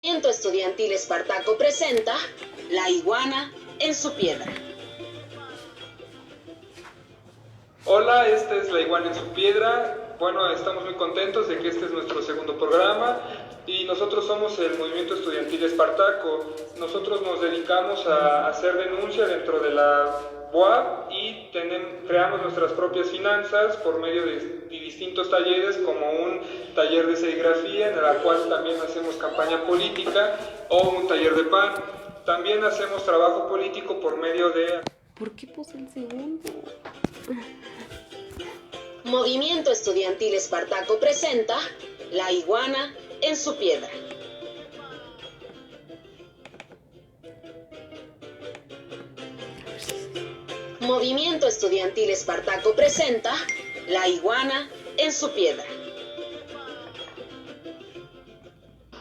Movimiento Estudiantil Espartaco presenta La Iguana en su Piedra. Hola, esta es La Iguana en su Piedra. Bueno, estamos muy contentos de que este es nuestro segundo programa y nosotros somos el Movimiento Estudiantil Espartaco. Nosotros nos dedicamos a hacer denuncia dentro de la UAP y creamos nuestras propias finanzas por medio de distintos talleres, como un taller de serigrafía en el cual también hacemos campaña política, o un taller de pan. También hacemos trabajo político por medio de... ¿Por qué puse el segundo? Movimiento Estudiantil Espartaco presenta La Iguana en su Piedra. Movimiento Estudiantil Espartaco presenta La Iguana en su Piedra.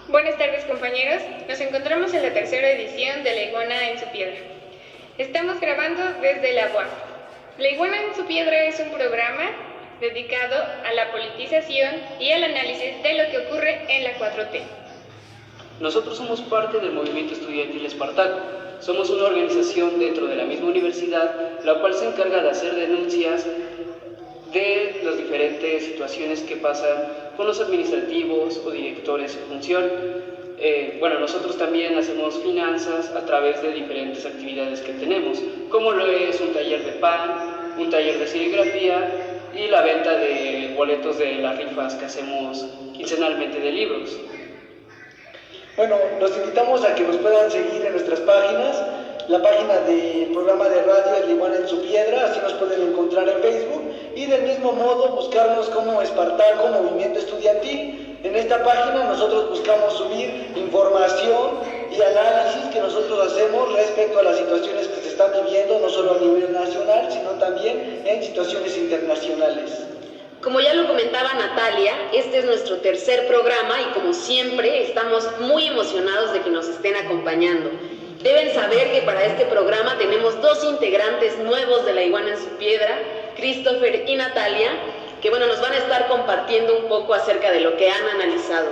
Buenas tardes, compañeros. Nos encontramos en la tercera edición de La Iguana en su Piedra. Estamos grabando desde la UAP. La Iguana en su Piedra es un programa dedicado a la politización y al análisis de lo que ocurre en la 4T. Nosotros somos parte del Movimiento Estudiantil Espartaco. Somos una organización dentro de la misma universidad, la cual se encarga de hacer denuncias de las diferentes situaciones que pasan con los administrativos o directores en función. Nosotros también hacemos finanzas a través de diferentes actividades que tenemos, como lo es un taller de pan, un taller de serigrafía y la venta de boletos de las rifas que hacemos quincenalmente de libros. Bueno, los invitamos a que nos puedan seguir en nuestras páginas. La página del programa de radio es La Iguana en su Piedra, así nos pueden encontrar en Facebook, y del mismo modo buscarnos como Espartaco Movimiento Estudiantil. En esta página nosotros buscamos subir información y análisis que nosotros hacemos respecto a las situaciones que se están viviendo, no solo a nivel nacional, sino también en situaciones internacionales. Como ya lo comentaba Natalia, este es nuestro tercer programa y como siempre estamos muy emocionados de que nos estén acompañando. Deben saber que para este programa tenemos dos integrantes nuevos de La Iguana en su Piedra, Christopher y Natalia, que nos van a estar compartiendo un poco acerca de lo que han analizado.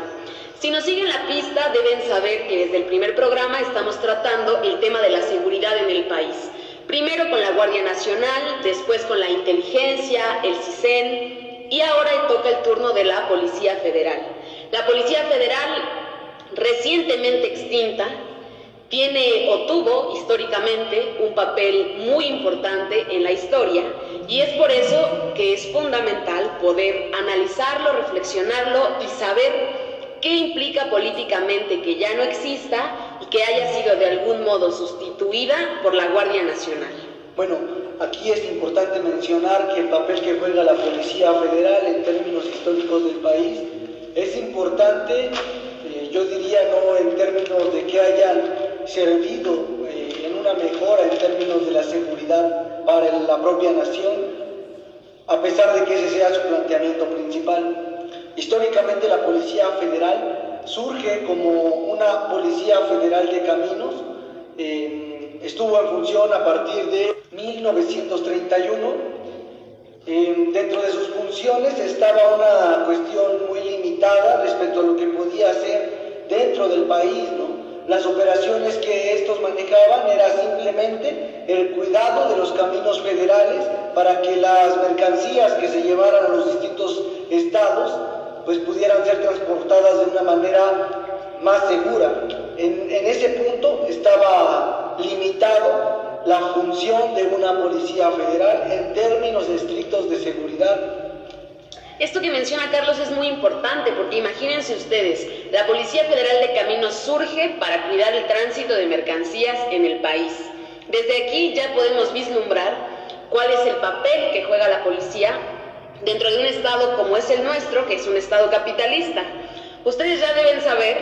Si nos siguen la pista, deben saber que desde el primer programa estamos tratando el tema de la seguridad en el país. Primero con la Guardia Nacional, después con la inteligencia, el CISEN, y ahora toca el turno de la Policía Federal. La Policía Federal, recientemente extinta, tiene o tuvo históricamente un papel muy importante en la historia, y es por eso que es fundamental poder analizarlo, reflexionarlo y saber qué implica políticamente que ya no exista y que haya sido de algún modo sustituida por la Guardia Nacional. Bueno, aquí es importante mencionar que el papel que juega la Policía Federal en términos históricos del país es importante, yo diría no en términos de que hayan servido en una mejora en términos de la seguridad para la propia nación, a pesar de que ese sea su planteamiento principal. Históricamente la Policía Federal surge como una Policía Federal de Caminos, estuvo en función a partir de 1931. Dentro de sus funciones estaba una cuestión muy limitada respecto a lo que podía hacer dentro del país, ¿no? Las operaciones que estos manejaban era simplemente el cuidado de los caminos federales para que las mercancías que se llevaran a los distintos estados pues pudieran ser transportadas de una manera más segura. En ese punto estaba limitado la función de una Policía Federal en términos estrictos de seguridad. Esto que menciona Carlos es muy importante porque imagínense ustedes, la Policía Federal de Caminos surge para cuidar el tránsito de mercancías en el país. Desde aquí ya podemos vislumbrar cuál es el papel que juega la policía dentro de un estado como es el nuestro, que es un estado capitalista. Ustedes ya deben saber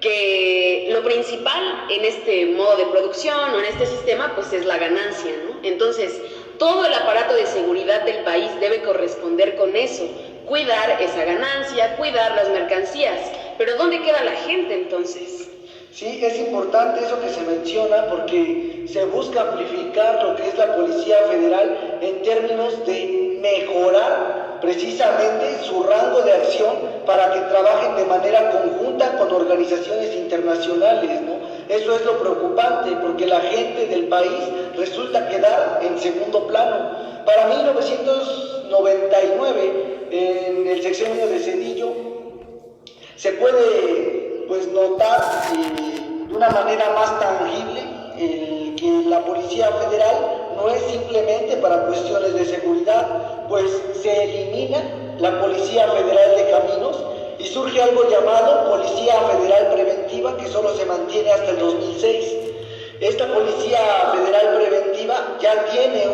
que lo principal en este modo de producción o en este sistema pues es la ganancia, ¿no? Entonces, todo el aparato de seguridad del país debe corresponder con eso, cuidar esa ganancia, cuidar las mercancías. Pero ¿dónde queda la gente entonces? Sí, es importante eso que se menciona porque se busca amplificar lo que es la Policía Federal en términos de mejorar precisamente su rango de acción para que trabajen de manera conjunta con organizaciones internacionales, ¿no? Eso es lo preocupante, porque la gente del país resulta quedar en segundo plano. Para 1999, en el sexenio de Zedillo, se puede notar de una manera más tangible que la Policía Federal no es simplemente para cuestiones de seguridad, pues se elimina la Policía Federal de Caminos y surge algo llamado Policía Federal Preventiva, que solo se mantiene hasta el 2006. Esta Policía Federal Preventiva ya tiene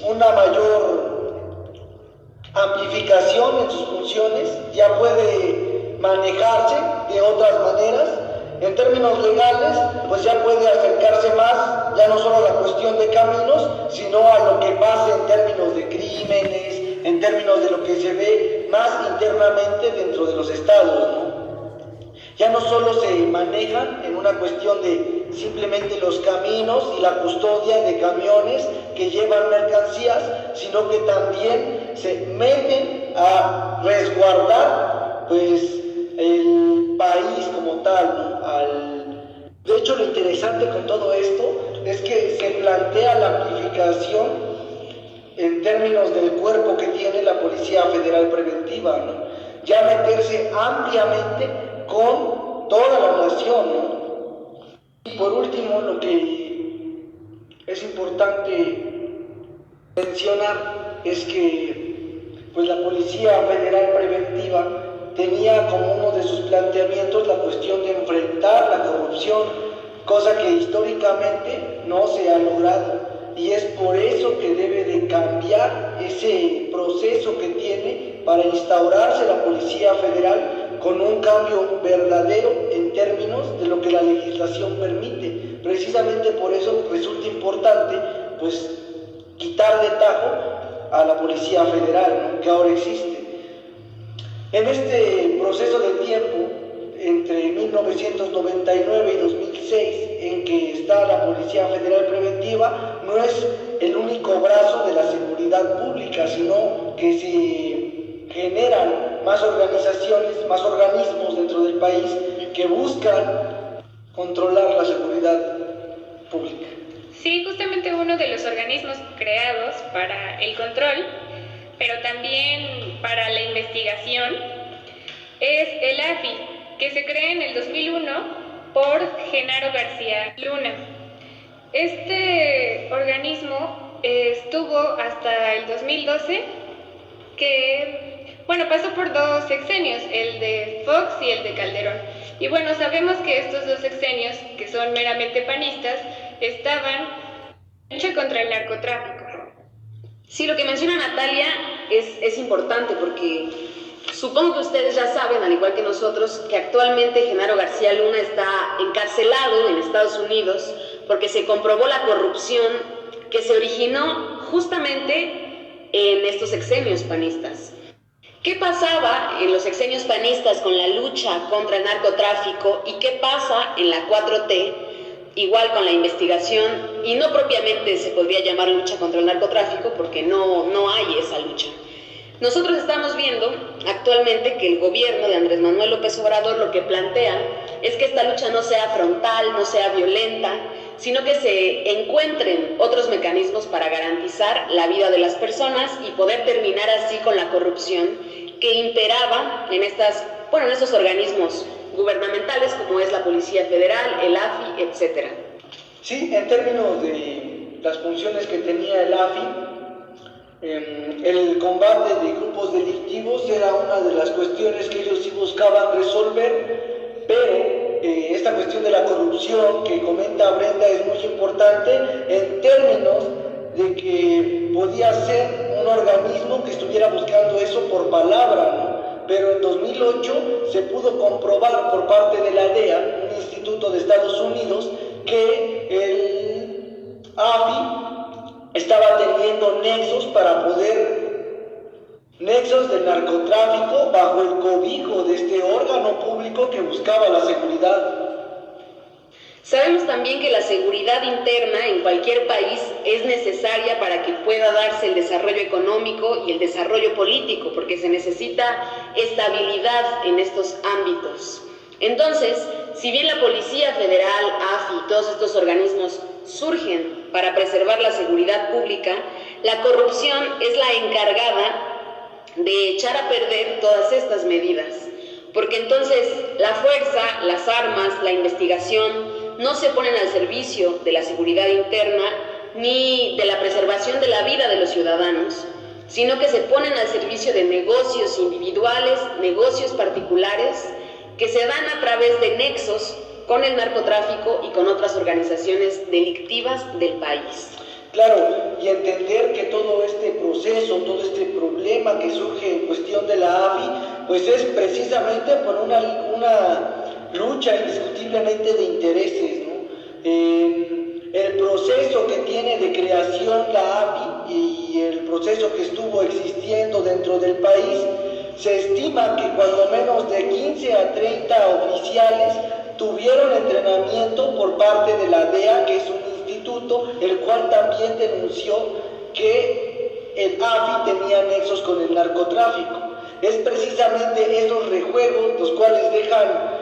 una mayor amplificación en sus funciones, ya puede manejarse de otras maneras. En términos legales, pues ya puede acercarse más, ya no solo a la cuestión de caminos, sino a lo que pasa en términos de crímenes, en términos de lo que se ve más internamente dentro de los estados, ¿no? Ya no solo se manejan en una cuestión de simplemente los caminos y la custodia de camiones que llevan mercancías, sino que también se meten a resguardar, pues, el país como tal, ¿no? De hecho, lo interesante con todo esto es que se plantea la amplificación en términos del cuerpo que tiene la Policía Federal Preventiva, ¿no? Ya meterse ampliamente con toda la nación, ¿no? Y por último, lo que es importante mencionar es que pues la Policía Federal Preventiva tenía como uno de sus planteamientos la cuestión de enfrentar la corrupción, cosa que históricamente no se ha logrado, y es por eso que debe de cambiar ese proceso que tiene para instaurarse la Policía Federal con un cambio verdadero en términos de lo que la legislación permite. Precisamente por eso resulta importante pues quitar de tajo a la Policía Federal, ¿no?, que ahora existe. En este proceso de tiempo, entre 1999 y 2006, en que está la Policía Federal Preventiva, no es el único brazo de la seguridad pública, sino que se generan más organizaciones, más organismos dentro del país que buscan controlar la seguridad pública. Sí, justamente uno de los organismos creados para el control, pero también para la investigación, es el AFI, que se crea en el 2001 por Genaro García Luna. Este organismo estuvo hasta el 2012, que, pasó por 2 sexenios, el de Fox y el de Calderón. Y sabemos que estos 2 sexenios, que son meramente panistas, estaban en lucha contra el narcotráfico. Sí, lo que menciona Natalia es importante porque supongo que ustedes ya saben, al igual que nosotros, que actualmente Genaro García Luna está encarcelado en Estados Unidos porque se comprobó la corrupción que se originó justamente en estos sexenios panistas. ¿Qué pasaba en los sexenios panistas con la lucha contra el narcotráfico y qué pasa en la 4T? Igual con la investigación, y no propiamente se podría llamar lucha contra el narcotráfico porque no hay esa lucha. Nosotros estamos viendo actualmente que el gobierno de Andrés Manuel López Obrador lo que plantea es que esta lucha no sea frontal, no sea violenta, sino que se encuentren otros mecanismos para garantizar la vida de las personas y poder terminar así con la corrupción que imperaba en estos organismos gubernamentales como es la Policía Federal, el AFI, etc. Sí, en términos de las funciones que tenía el AFI, el combate de grupos delictivos era una de las cuestiones que ellos sí buscaban resolver, pero esta cuestión de la corrupción que comenta Brenda es muy importante en términos de que podía ser un organismo que estuviera buscando eso por palabra, ¿no? Pero en 2008 se pudo comprobar por parte de la DEA, un instituto de Estados Unidos, que el AFI estaba teniendo nexos del narcotráfico bajo el cobijo de este órgano público que buscaba la seguridad. Sabemos también que la seguridad interna en cualquier país es necesaria para que pueda darse el desarrollo económico y el desarrollo político, porque se necesita estabilidad en estos ámbitos. Entonces, si bien la Policía Federal, AFI y todos estos organismos surgen para preservar la seguridad pública, la corrupción es la encargada de echar a perder todas estas medidas, porque entonces la fuerza, las armas, la investigación no se ponen al servicio de la seguridad interna ni de la preservación de la vida de los ciudadanos, sino que se ponen al servicio de negocios individuales, negocios particulares, que se dan a través de nexos con el narcotráfico y con otras organizaciones delictivas del país. Claro, y entender que todo este proceso, todo este problema que surge en cuestión de la AFI, pues es precisamente por una lucha indiscutiblemente de intereses, ¿no? El proceso que tiene de creación la AFI y el proceso que estuvo existiendo dentro del país, se estima que cuando menos de 15 a 30 oficiales tuvieron entrenamiento por parte de la DEA, que es un instituto, el cual también denunció que el AFI tenía nexos con el narcotráfico. Es precisamente esos rejuegos los cuales dejan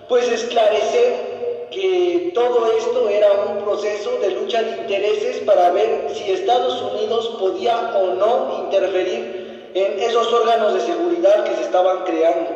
pues esclarecer que todo esto era un proceso de lucha de intereses para ver si Estados Unidos podía o no interferir en esos órganos de seguridad que se estaban creando.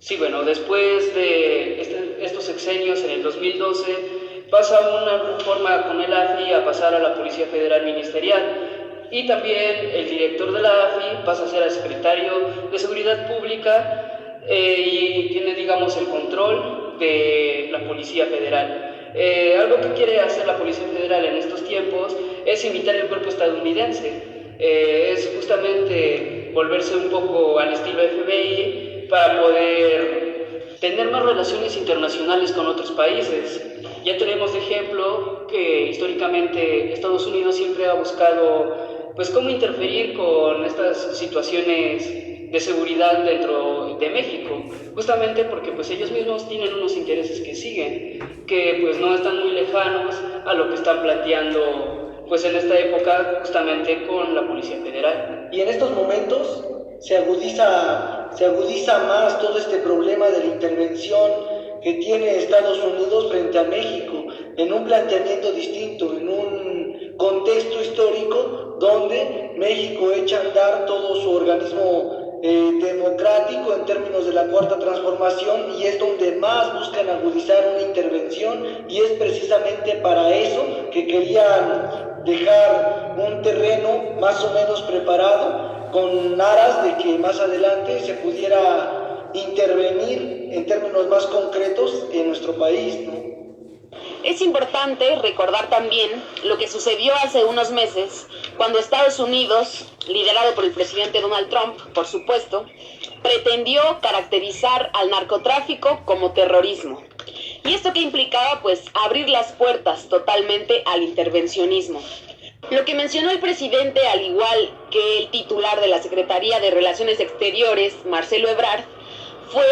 Sí, bueno, después de estos sexenios, en el 2012, pasa una reforma con el AFI a pasar a la Policía Federal Ministerial, y también el director de la AFI pasa a ser el secretario de Seguridad Pública, y tiene, digamos, el control de la Policía Federal. Algo que quiere hacer la Policía Federal en estos tiempos es imitar el cuerpo estadounidense, es justamente volverse un poco al estilo FBI para poder tener más relaciones internacionales con otros países. Ya tenemos de ejemplo que históricamente Estados Unidos siempre ha buscado pues cómo interferir con estas situaciones de seguridad dentro de México, justamente porque pues ellos mismos tienen unos intereses que siguen, que pues no están muy lejanos a lo que están planteando pues en esta época justamente con la Policía Federal. Y en estos momentos se agudiza más todo este problema de la intervención que tiene Estados Unidos frente a México, en un planteamiento distinto, en un contexto histórico donde México echa a andar todo su organismo democrático en términos de la Cuarta Transformación, y es donde más buscan agudizar una intervención, y es precisamente para eso que querían dejar un terreno más o menos preparado con aras de que más adelante se pudiera intervenir en términos más concretos en nuestro país, ¿no? Es importante recordar también lo que sucedió hace unos meses cuando Estados Unidos, liderado por el presidente Donald Trump, por supuesto, pretendió caracterizar al narcotráfico como terrorismo. ¿Y esto qué implicaba? Pues abrir las puertas totalmente al intervencionismo. Lo que mencionó el presidente, al igual que el titular de la Secretaría de Relaciones Exteriores, Marcelo Ebrard, fue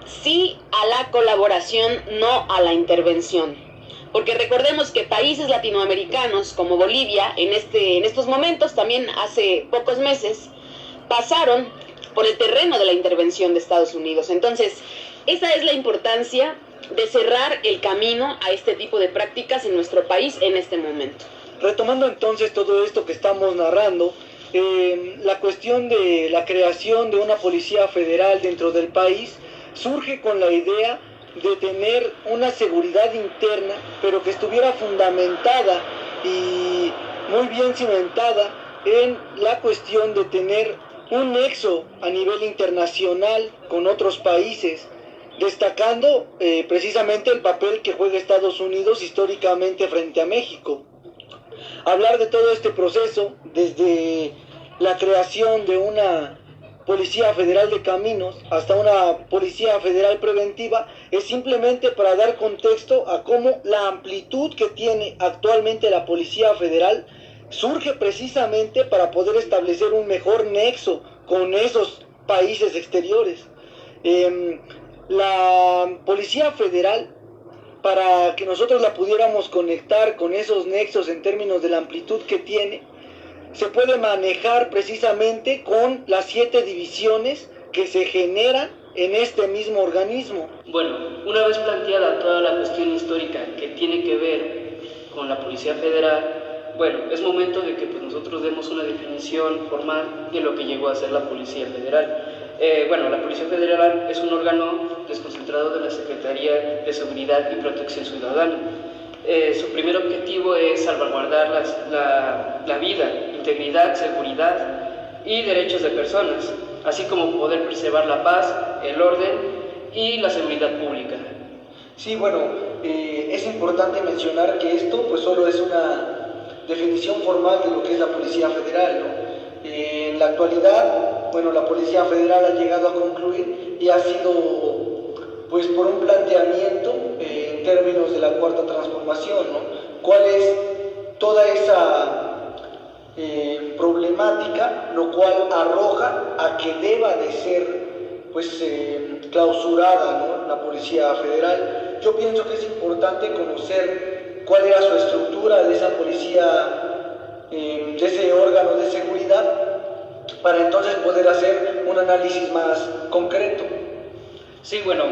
sí a la colaboración, no a la intervención. Porque recordemos que países latinoamericanos como Bolivia, en estos momentos, también hace pocos meses, pasaron por el terreno de la intervención de Estados Unidos. Entonces, esa es la importancia de cerrar el camino a este tipo de prácticas en nuestro país en este momento. Retomando entonces todo esto que estamos narrando, la cuestión de la creación de una policía federal dentro del país surge con la idea de tener una seguridad interna, pero que estuviera fundamentada y muy bien cimentada en la cuestión de tener un nexo a nivel internacional con otros países, destacando precisamente el papel que juega Estados Unidos históricamente frente a México. Hablar de todo este proceso, desde la creación de una Policía Federal de Caminos hasta una Policía Federal Preventiva, es simplemente para dar contexto a cómo la amplitud que tiene actualmente la Policía Federal surge precisamente para poder establecer un mejor nexo con esos países exteriores. La Policía Federal para que nosotros la pudiéramos conectar con esos nexos en términos de la amplitud que tiene, se puede manejar precisamente con las 7 divisiones que se generan en este mismo organismo. Bueno, una vez planteada toda la cuestión histórica que tiene que ver con la Policía Federal, bueno, es momento de que pues, nosotros demos una definición formal de lo que llegó a ser la Policía Federal. La Policía Federal es un órgano desconcentrado de la Secretaría de Seguridad y Protección Ciudadana. Su primer objetivo es salvaguardar la vida, integridad, seguridad y derechos de personas, así como poder preservar la paz, el orden y la seguridad pública. Sí, bueno, es importante mencionar que esto pues solo es una definición formal de lo que es la Policía Federal, ¿no? En la actualidad, bueno, la Policía Federal ha llegado a concluir y ha sido pues por un planteamiento en términos de la cuarta transformación, ¿no? ¿Cuál es toda esa problemática, lo cual arroja a que deba de ser pues clausurada, ¿no?, la Policía Federal? Yo pienso que es importante conocer cuál era su estructura de esa policía, de ese órgano de seguridad, para entonces poder hacer un análisis más concreto. Sí, bueno,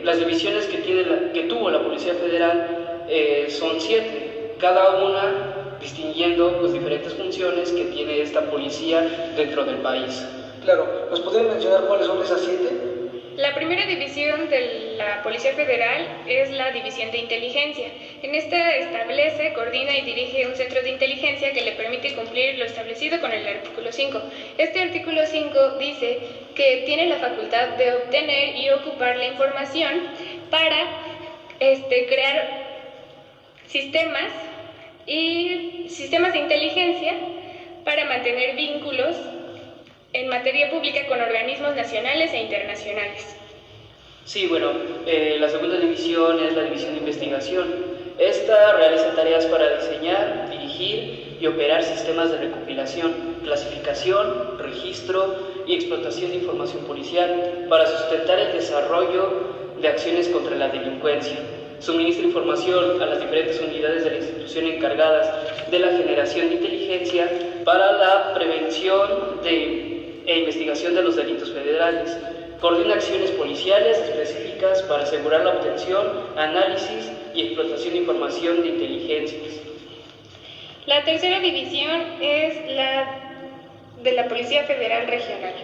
las divisiones que tuvo la Policía Federal son 7, cada una distinguiendo pues, diferentes funciones que tiene esta policía dentro del país. Claro, ¿nos podrían mencionar cuáles son esas 7? La primera división de la Policía Federal es la División de Inteligencia. En esta establece, coordina y dirige un centro de inteligencia que le permite cumplir lo establecido con el artículo 5. Este artículo 5 dice que tiene la facultad de obtener y ocupar la información para crear sistemas de inteligencia para mantener vínculos en materia pública con organismos nacionales e internacionales. Sí, bueno, la segunda división es la división de investigación. Esta realiza tareas para diseñar, dirigir y operar sistemas de recopilación, clasificación, registro y explotación de información policial para sustentar el desarrollo de acciones contra la delincuencia. Suministra información a las diferentes unidades de la institución encargadas de la generación de inteligencia para la prevención e investigación de los delitos federales. Coordina acciones policiales específicas para asegurar la obtención, análisis y explotación de información de inteligencias. La tercera división es la de la Policía Federal Regional,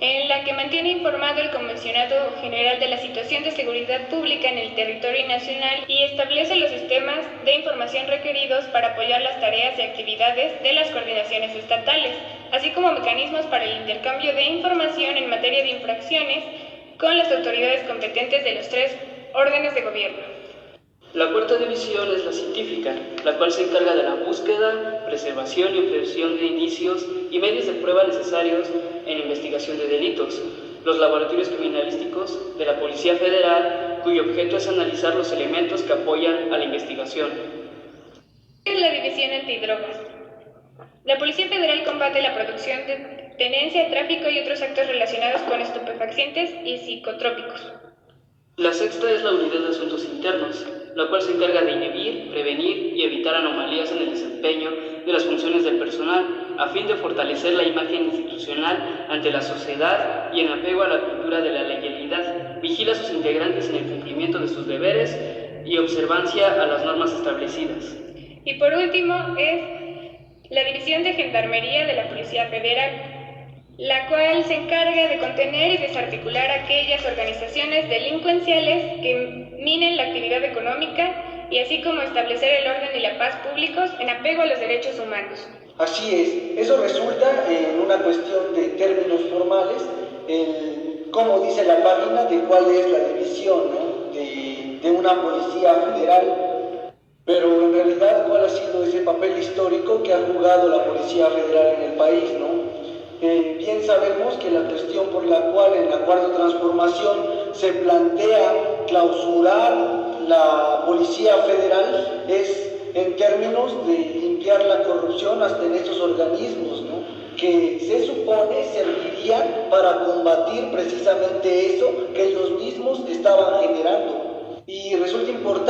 en la que mantiene informado el Comisionado General de la situación de seguridad pública en el territorio nacional y establece los sistemas de información requeridos para apoyar las tareas y actividades de las coordinaciones estatales, así como mecanismos para el intercambio de información en materia de infracciones con las autoridades competentes de los 3 órdenes de gobierno. La cuarta división es la científica, la cual se encarga de la búsqueda, preservación y obtención de indicios y medios de prueba necesarios en investigación de delitos. Los laboratorios criminalísticos de la Policía Federal, cuyo objeto es analizar los elementos que apoyan a la investigación. Es la división antidrogas. La Policía Federal combate la producción, tenencia, tráfico y otros actos relacionados con estupefacientes y psicotrópicos. La sexta es la Unidad de Asuntos Internos, la cual se encarga de inhibir, prevenir y evitar anomalías en el desempeño de las funciones del personal, a fin de fortalecer la imagen institucional ante la sociedad y en apego a la cultura de la legalidad. Vigila a sus integrantes en el cumplimiento de sus deberes y observancia a las normas establecidas. Y por último es la División de Gendarmería de la Policía Federal, la cual se encarga de contener y desarticular aquellas organizaciones delincuenciales que minen la actividad económica y así como establecer el orden y la paz públicos en apego a los derechos humanos. Así es, eso resulta en una cuestión de términos formales, como dice la página, de cuál es la división, ¿no?, de una policía federal, pero en realidad cuál ha sido ese papel histórico que ha jugado la Policía Federal en el país, ¿no? Bien sabemos que la cuestión por la cual en la cuarta transformación se plantea clausurar la Policía Federal es en términos de limpiar la corrupción hasta en estos organismos, ¿no?, que se supone servirían para combatir precisamente eso que ellos mismos estaban generando. Y resulta importante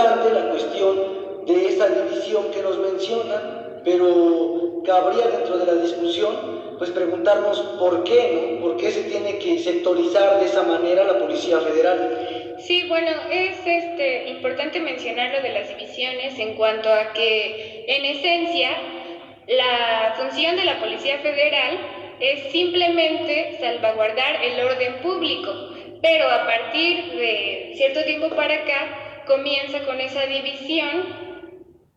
esa división que nos mencionan, pero cabría dentro de la discusión pues preguntarnos por qué, ¿no? ¿Por qué se tiene que sectorizar de esa manera la Policía Federal? Sí, bueno, es importante mencionar lo de las divisiones en cuanto a que, en esencia, la función de la Policía Federal es simplemente salvaguardar el orden público, pero a partir de cierto tiempo para acá comienza con esa división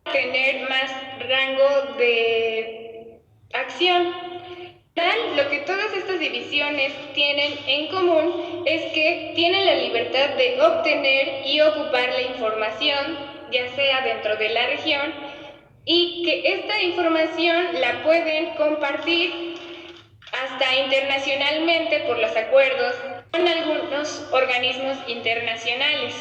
a tener más rango de acción. Lo que todas estas divisiones tienen en común es que tienen la libertad de obtener y ocupar la información, ya sea dentro de la región, y que esta información la pueden compartir hasta internacionalmente por los acuerdos con algunos organismos internacionales.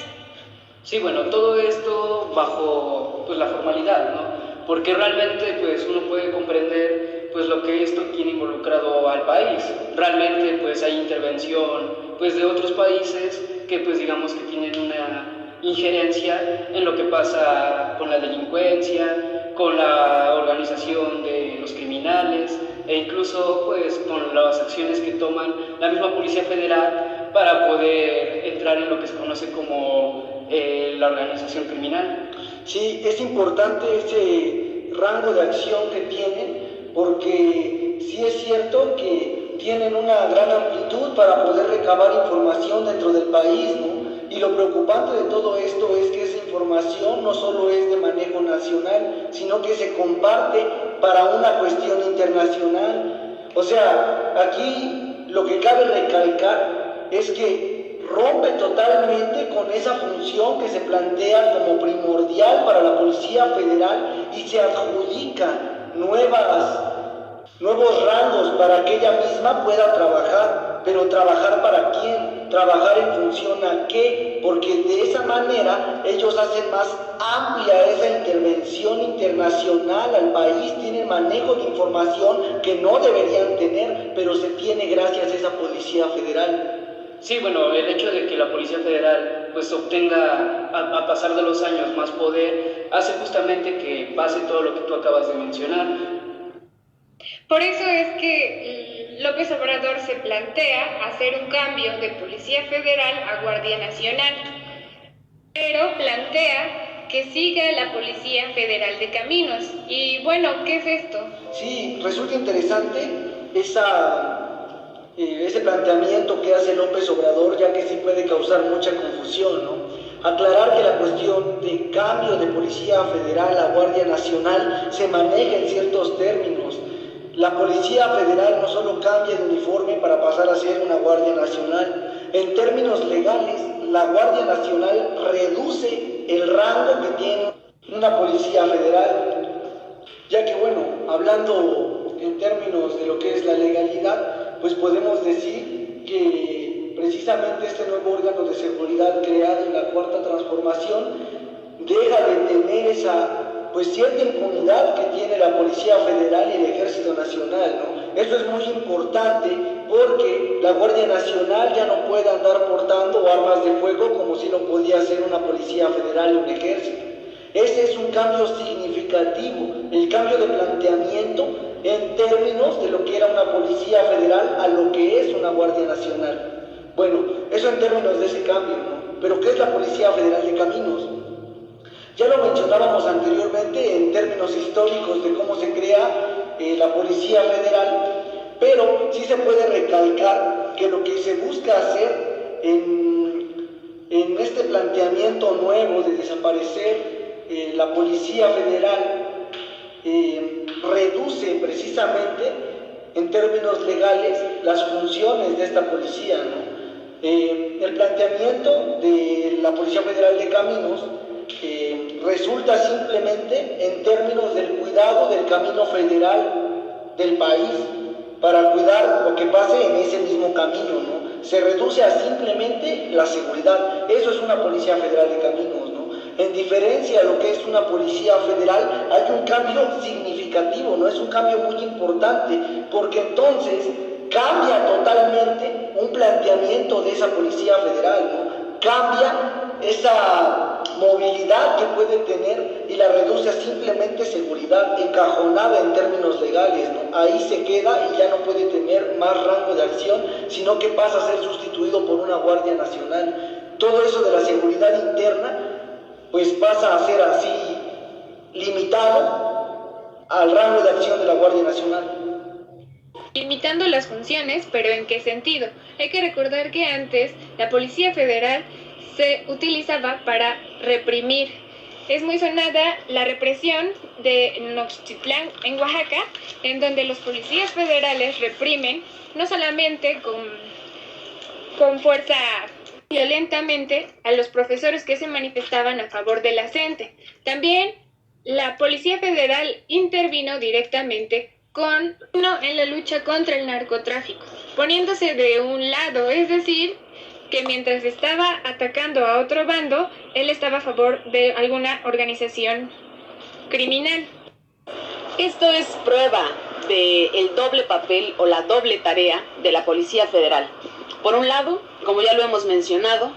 Sí, bueno, todo esto bajo pues la formalidad, ¿no? Porque realmente pues uno puede comprender pues lo que esto tiene involucrado al país. Realmente pues hay intervención pues de otros países que pues digamos que tienen una injerencia en lo que pasa con la delincuencia, con la organización de los criminales e incluso pues con las acciones que toman la misma Policía Federal para poder entrar en lo que se conoce como la organización criminal. Sí, es importante ese rango de acción que tienen, porque sí es cierto que tienen una gran amplitud para poder recabar información dentro del país, ¿no? Y lo preocupante de todo esto es que esa información no solo es de manejo nacional, sino que se comparte para una cuestión internacional. O sea, aquí lo que cabe recalcar es que rompe totalmente con esa función que se plantea como primordial para la Policía Federal y se adjudica nuevos rangos para que ella misma pueda trabajar. Pero ¿trabajar para quién? ¿Trabajar en función a qué? Porque de esa manera ellos hacen más amplia esa intervención internacional al país, tienen manejo de información que no deberían tener, pero se tiene gracias a esa Policía Federal. Sí, bueno, el hecho de que la Policía Federal pues obtenga a pasar de los años más poder hace justamente que pase todo lo que tú acabas de mencionar. Por eso es que López Obrador se plantea hacer un cambio de Policía Federal a Guardia Nacional, pero plantea que siga la Policía Federal de Caminos. Y bueno, ¿qué es esto? Sí, resulta interesante ese planteamiento que hace López Obrador, ya que sí puede causar mucha confusión, ¿no? Aclarar que la cuestión de cambio de Policía Federal a Guardia Nacional se maneja en ciertos términos. La Policía Federal no solo cambia de uniforme para pasar a ser una Guardia Nacional. En términos legales, la Guardia Nacional reduce el rango que tiene una Policía Federal, ya que bueno, hablando en términos de lo que es la legalidad, pues podemos decir que precisamente este nuevo órgano de seguridad creado en la Cuarta Transformación deja de tener esa pues cierta impunidad que tiene la Policía Federal y el Ejército Nacional, ¿no? Eso es muy importante porque la Guardia Nacional ya no puede andar portando armas de fuego como si lo podía hacer una Policía Federal y un Ejército. Ese es un cambio significativo, el cambio de planteamiento en términos de lo que era una Policía Federal a lo que es una Guardia Nacional. Bueno, eso en términos de ese cambio, ¿no? Pero ¿qué es la Policía Federal de Caminos? Ya lo mencionábamos anteriormente en términos históricos de cómo se crea la Policía Federal, pero sí se puede recalcar que lo que se busca hacer en este planteamiento nuevo de desaparecer la Policía Federal reduce precisamente en términos legales las funciones de esta policía, ¿no? El planteamiento de la Policía Federal de Caminos resulta simplemente en términos del cuidado del camino federal del país para cuidar lo que pase en ese mismo camino, ¿no? Se reduce a simplemente la seguridad. Eso es una Policía Federal de Caminos, ¿no? En diferencia a lo que es una Policía Federal, hay un cambio significativo, ¿no? Es un cambio muy importante, porque entonces cambia totalmente un planteamiento de esa Policía Federal, ¿no? Cambia esa movilidad que puede tener y la reduce a simplemente seguridad encajonada en términos legales, ¿no? Ahí se queda y ya no puede tener más rango de acción, sino que pasa a ser sustituido por una Guardia Nacional. Todo eso de la seguridad interna pues pasa a ser así limitado al rango de acción de la Guardia Nacional. Limitando las funciones, pero ¿en qué sentido? Hay que recordar que antes la Policía Federal se utilizaba para reprimir. Es muy sonada la represión de Nochtitlán en Oaxaca, en donde los policías federales reprimen no solamente con fuerza violentamente a los profesores que se manifestaban a favor de la CENTE. También la Policía Federal intervino directamente en la lucha contra el narcotráfico, poniéndose de un lado, es decir, que mientras estaba atacando a otro bando, él estaba a favor de alguna organización criminal. Esto es prueba del doble papel o la doble tarea de la Policía Federal. Por un lado, como ya lo hemos mencionado,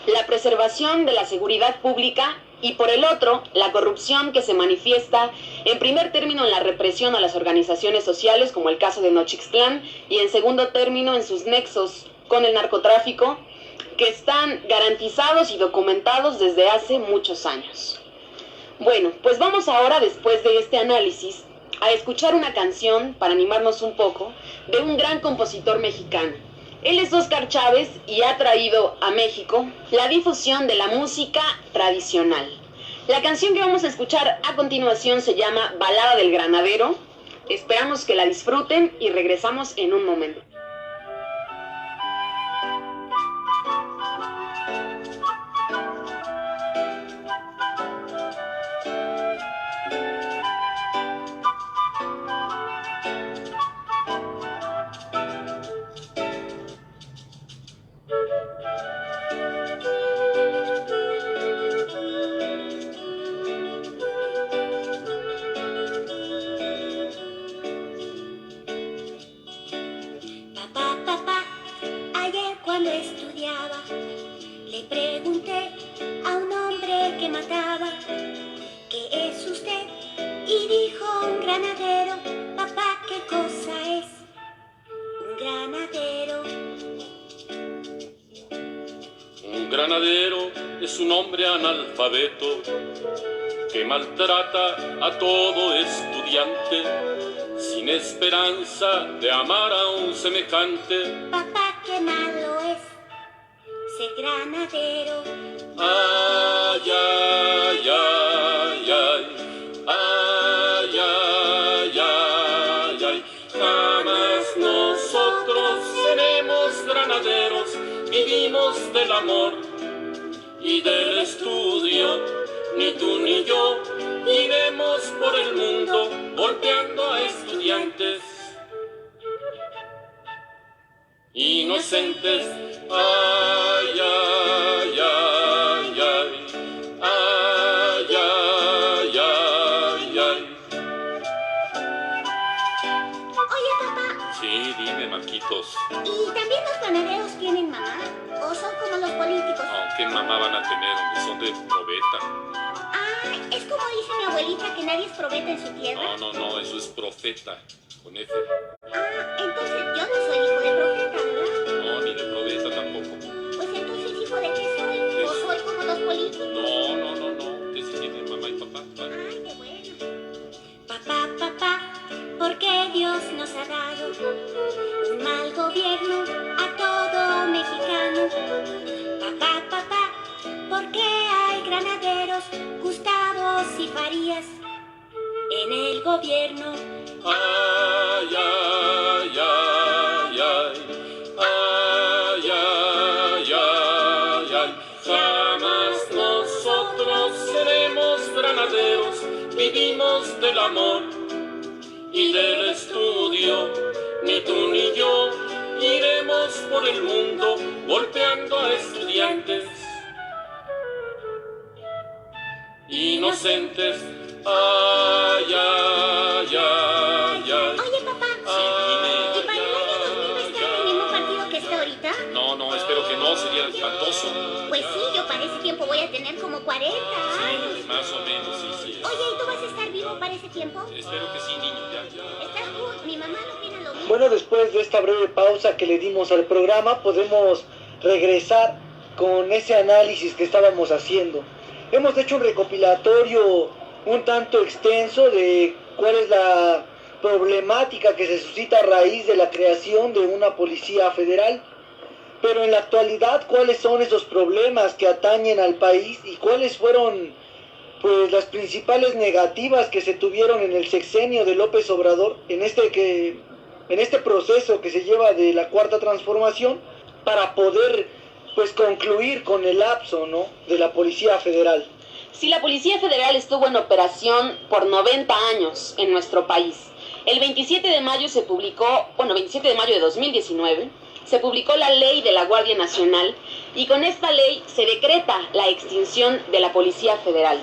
la preservación de la seguridad pública y por el otro, la corrupción que se manifiesta en primer término en la represión a las organizaciones sociales, como el caso de Nochixtlán, y en segundo término en sus nexos con el narcotráfico, que están garantizados y documentados desde hace muchos años. Bueno, pues vamos ahora, después de este análisis, a escuchar una canción, para animarnos un poco, de un gran compositor mexicano. Él es Óscar Chávez y ha traído a México la difusión de la música tradicional. La canción que vamos a escuchar a continuación se llama Balada del Granadero. Esperamos que la disfruten y regresamos en un momento. Granadero es un hombre analfabeto que maltrata a todo estudiante sin esperanza de amar a un semejante. Papá, qué malo es ser granadero. Ay, ay, ay, ay, ay, ay, ay, ay. Jamás nosotros seremos granaderos, vivimos del amor y del estudio. Ni tú ni yo iremos por el mundo golpeando a estudiantes inocentes. Ay, ay, ay, ay, ay, ay, ay, ay. Oye, papá. Sí, dime, Marquitos. ¿Y también los ganaderos tienen mamá? ¿O son como los políticos? ¿Qué mamá van a tener, hombre? Son de probeta. Ah, es como dice mi abuelita, que nadie es probeta en su tierra. No, eso es profeta, con F. Ah, entonces yo no soy hijo de profeta, ¿verdad? No, ni de probeta tampoco. Pues entonces, ¿hijo de qué soy? ¿O soy como los políticos? No. Que sí tienen mamá y papá. Ay, qué bueno. Papá, papá, ¿por qué Dios nos ha dado un mal gobierno a todo mexicano? Papá, papá, ¿por qué hay granaderos, Gustavos y Farías en el gobierno? Ay, ay, ay, ay, ay, ay, ay, ay. Jamás nosotros seremos granaderos, vivimos del amor y del estudio. Ni tú ni yo iremos por el mundo golpeando a estudiantes inocentes. Ay, ay, ay, ay. Oye, papá, ¿y para el año 2000 va a estar en el mismo partido que está ahorita? No, espero que no, sería espantoso. Pues sí, yo para ese tiempo voy a tener como 40 años. Sí, más o menos, sí. Oye, ¿y tú vas a estar vivo para ese tiempo? Espero que sí, niño, ya. Está good. Mi mamá no opina lo mismo. Bueno, después de esta breve pausa que le dimos al programa, podemos regresar con ese análisis que estábamos haciendo. Hemos hecho un recopilatorio un tanto extenso de cuál es la problemática que se suscita a raíz de la creación de una policía federal. Pero en la actualidad, ¿cuáles son esos problemas que atañen al país y cuáles fueron pues las principales negativas que se tuvieron en el sexenio de López Obrador en este proceso que se lleva de la Cuarta Transformación para poder pues concluir con el lapso, ¿no?, de la Policía Federal? Si la Policía Federal estuvo en operación por 90 años en nuestro país, el 27 de mayo se publicó, 27 de mayo de 2019, se publicó la Ley de la Guardia Nacional y con esta ley se decreta la extinción de la Policía Federal.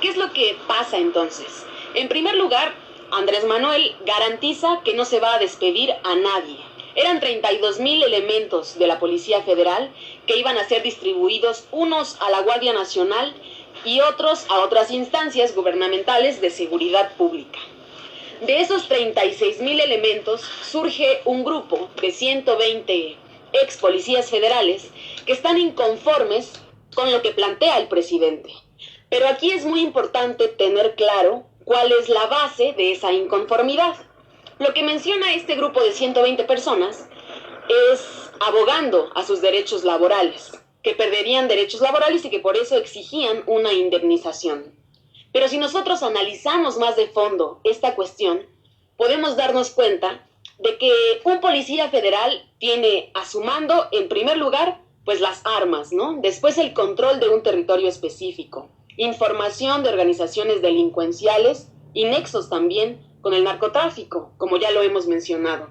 ¿Qué es lo que pasa entonces? En primer lugar, Andrés Manuel garantiza que no se va a despedir a nadie. Eran 32,000 elementos de la Policía Federal que iban a ser distribuidos, unos a la Guardia Nacional y otros a otras instancias gubernamentales de seguridad pública. De esos 36,000 elementos surge un grupo de 120 ex policías federales que están inconformes con lo que plantea el presidente. Pero aquí es muy importante tener claro cuál es la base de esa inconformidad. Lo que menciona este grupo de 120 personas es abogando a sus derechos laborales, que perderían derechos laborales y que por eso exigían una indemnización. Pero si nosotros analizamos más de fondo esta cuestión, podemos darnos cuenta de que un policía federal tiene a su mando, en primer lugar, pues las armas, ¿no? Después el control de un territorio específico, información de organizaciones delincuenciales y nexos también con el narcotráfico, como ya lo hemos mencionado.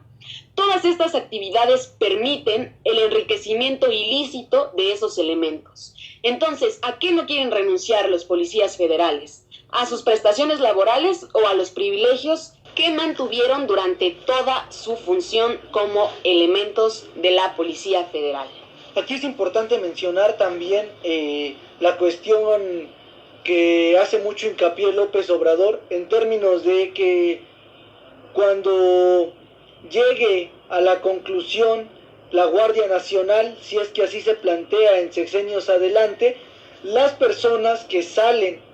Todas estas actividades permiten el enriquecimiento ilícito de esos elementos. Entonces, ¿a qué no quieren renunciar los policías federales? ¿A sus prestaciones laborales o a los privilegios que mantuvieron durante toda su función como elementos de la Policía Federal? Aquí es importante mencionar también la cuestión que hace mucho hincapié López Obrador en términos de que cuando llegue a la conclusión la Guardia Nacional, si es que así se plantea en sexenios adelante, las personas que salen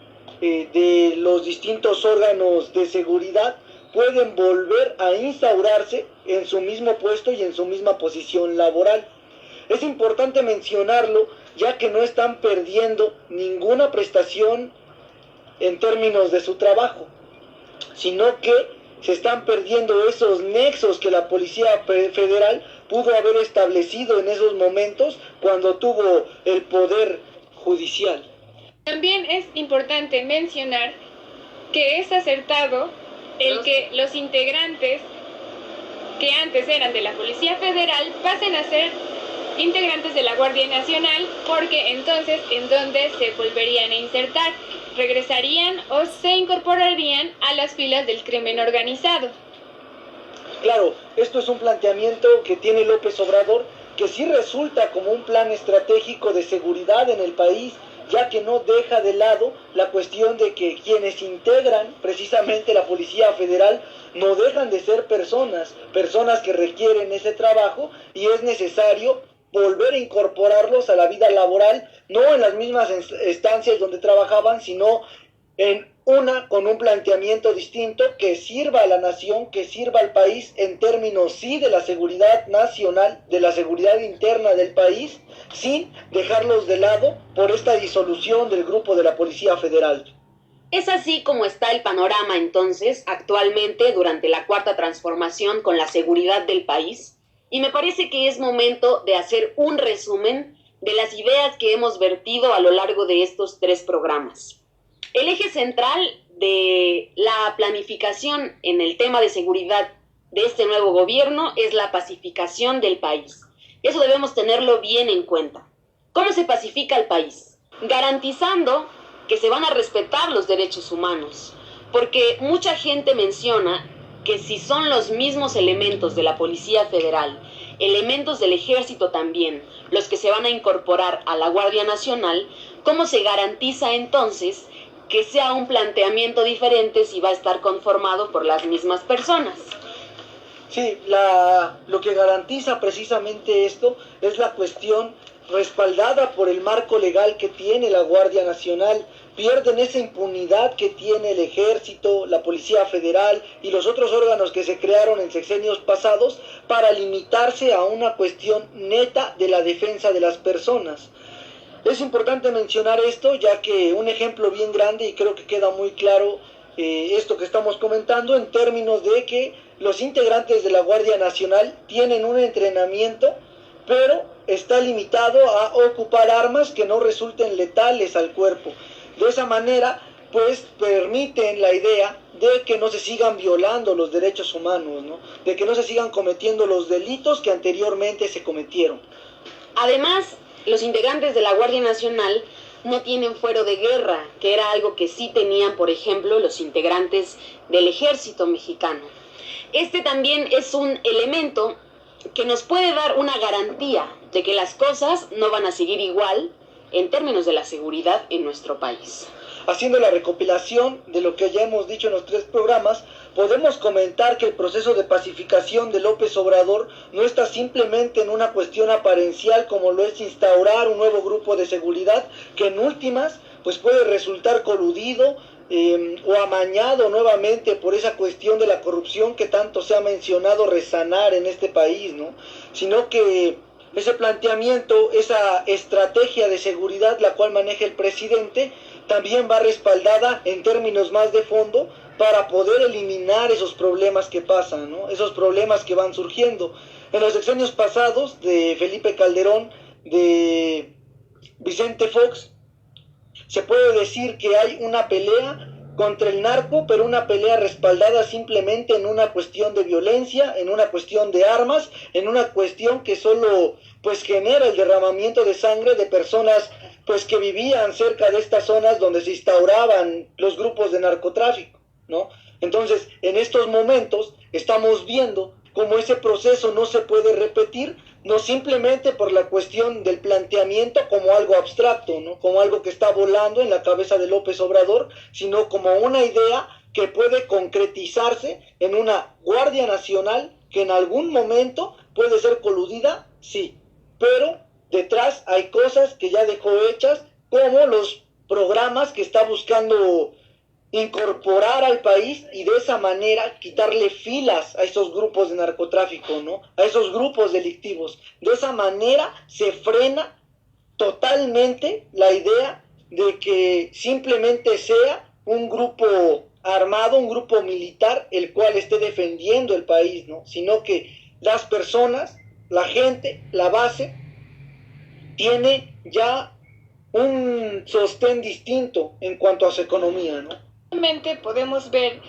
de los distintos órganos de seguridad pueden volver a instaurarse en su mismo puesto y en su misma posición laboral. Es importante mencionarlo, ya que no están perdiendo ninguna prestación en términos de su trabajo, sino que se están perdiendo esos nexos que la Policía Federal pudo haber establecido en esos momentos cuando tuvo el poder judicial. También es importante mencionar que es acertado el que los integrantes que antes eran de la Policía Federal pasen a ser integrantes de la Guardia Nacional, porque entonces ¿en dónde se volverían a insertar? Regresarían o se incorporarían a las filas del crimen organizado. Claro, esto es un planteamiento que tiene López Obrador, que sí resulta como un plan estratégico de seguridad en el país, ya que no deja de lado la cuestión de que quienes integran precisamente la Policía Federal no dejan de ser personas que requieren ese trabajo y es necesario volver a incorporarlos a la vida laboral, no en las mismas estancias donde trabajaban, sino en una con un planteamiento distinto que sirva a la nación, que sirva al país en términos sí de la seguridad nacional, de la seguridad interna del país, sin dejarlos de lado por esta disolución del grupo de la Policía Federal. Es así como está el panorama entonces actualmente durante la Cuarta Transformación con la seguridad del país, y me parece que es momento de hacer un resumen de las ideas que hemos vertido a lo largo de estos 3 programas. El eje central de la planificación en el tema de seguridad de este nuevo gobierno es la pacificación del país. Eso debemos tenerlo bien en cuenta. ¿Cómo se pacifica el país? Garantizando que se van a respetar los derechos humanos, porque mucha gente menciona que si son los mismos elementos de la Policía Federal, elementos del Ejército también, los que se van a incorporar a la Guardia Nacional, ¿Cómo se garantiza entonces que sea un planteamiento diferente si va a estar conformado por las mismas personas? Sí, lo que garantiza precisamente esto es la cuestión respaldada por el marco legal que tiene la Guardia Nacional. Pierden esa impunidad que tiene el Ejército, la Policía Federal y los otros órganos que se crearon en sexenios pasados para limitarse a una cuestión neta de la defensa de las personas. Es importante mencionar esto, ya que un ejemplo bien grande, y creo que queda muy claro esto que estamos comentando, en términos de que los integrantes de la Guardia Nacional tienen un entrenamiento, pero está limitado a ocupar armas que no resulten letales al cuerpo. De esa manera, pues permiten la idea de que no se sigan violando los derechos humanos, ¿no? De que no se sigan cometiendo los delitos que anteriormente se cometieron. Además, los integrantes de la Guardia Nacional no tienen fuero de guerra, que era algo que sí tenían, por ejemplo, los integrantes del Ejército Mexicano. Este también es un elemento que nos puede dar una garantía de que las cosas no van a seguir igual en términos de la seguridad en nuestro país. Haciendo la recopilación de lo que ya hemos dicho en los 3 programas, podemos comentar que el proceso de pacificación de López Obrador no está simplemente en una cuestión aparencial como lo es instaurar un nuevo grupo de seguridad que en últimas pues puede resultar coludido o amañado nuevamente por esa cuestión de la corrupción que tanto se ha mencionado resanar en este país, ¿no? Sino que ese planteamiento, esa estrategia de seguridad la cual maneja el presidente, también va respaldada en términos más de fondo para poder eliminar esos problemas que pasan, ¿no? Esos problemas que van surgiendo. En los sexenios pasados de Felipe Calderón, de Vicente Fox, se puede decir que hay una pelea contra el narco, pero una pelea respaldada simplemente en una cuestión de violencia, en una cuestión de armas, en una cuestión que solo pues genera el derramamiento de sangre de personas pues que vivían cerca de estas zonas donde se instauraban los grupos de narcotráfico, ¿no? Entonces, en estos momentos estamos viendo cómo ese proceso no se puede repetir, no simplemente por la cuestión del planteamiento como algo abstracto, ¿no? Como algo que está volando en la cabeza de López Obrador, sino como una idea que puede concretizarse en una Guardia Nacional que en algún momento puede ser coludida, sí, pero detrás hay cosas que ya dejó hechas, como los programas que está buscando incorporar al país y de esa manera quitarle filas a esos grupos de narcotráfico, ¿no? A esos grupos delictivos. De esa manera se frena totalmente la idea de que simplemente sea un grupo armado, un grupo militar, el cual esté defendiendo el país, ¿no? Sino que las personas, la gente, la base, tiene ya un sostén distinto en cuanto a su economía, ¿no? Realmente podemos ver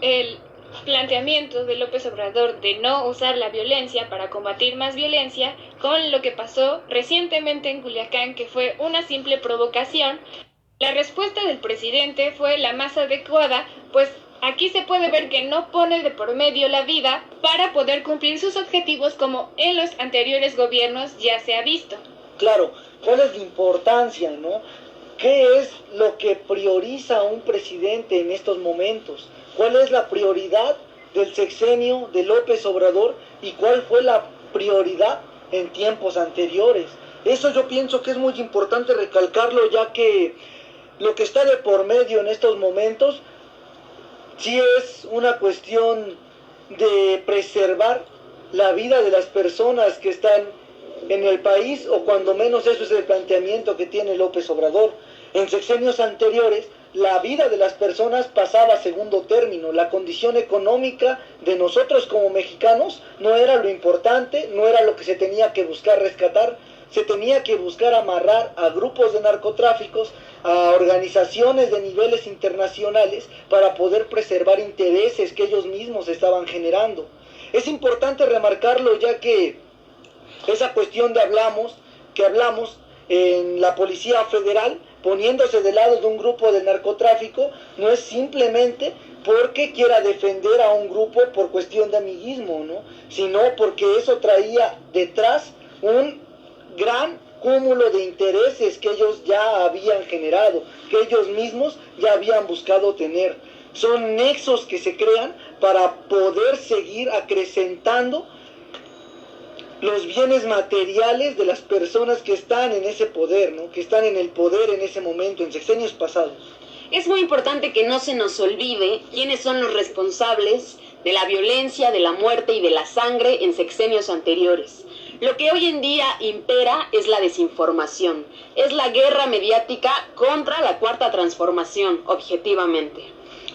el planteamiento de López Obrador de no usar la violencia para combatir más violencia con lo que pasó recientemente en Culiacán, que fue una simple provocación. La respuesta del presidente fue la más adecuada, pues aquí se puede ver que no pone de por medio la vida para poder cumplir sus objetivos como en los anteriores gobiernos ya se ha visto. Claro, ¿cuál es la importancia, no? ¿Qué es lo que prioriza a un presidente en estos momentos? ¿Cuál es la prioridad del sexenio de López Obrador y cuál fue la prioridad en tiempos anteriores? Eso yo pienso que es muy importante recalcarlo, ya que lo que está de por medio en estos momentos sí es una cuestión de preservar la vida de las personas que están en el país, o cuando menos eso es el planteamiento que tiene López Obrador. En sexenios anteriores, la vida de las personas pasaba a segundo término. La condición económica de nosotros como mexicanos no era lo importante, no era lo que se tenía que buscar rescatar. Se tenía que buscar amarrar a grupos de narcotráficos, a organizaciones de niveles internacionales para poder preservar intereses que ellos mismos estaban generando. Es importante remarcarlo, ya que esa cuestión que hablamos en la Policía Federal, poniéndose del lado de un grupo del narcotráfico, no es simplemente porque quiera defender a un grupo por cuestión de amiguismo, ¿no? Sino porque eso traía detrás un gran cúmulo de intereses que ellos ya habían generado, que ellos mismos ya habían buscado tener. Son nexos que se crean para poder seguir acrecentando los bienes materiales de las personas que están en ese poder, ¿no? Que están en el poder en ese momento, en sexenios pasados. Es muy importante que no se nos olvide quiénes son los responsables de la violencia, de la muerte y de la sangre en sexenios anteriores. Lo que hoy en día impera es la desinformación, es la guerra mediática contra la Cuarta Transformación, objetivamente.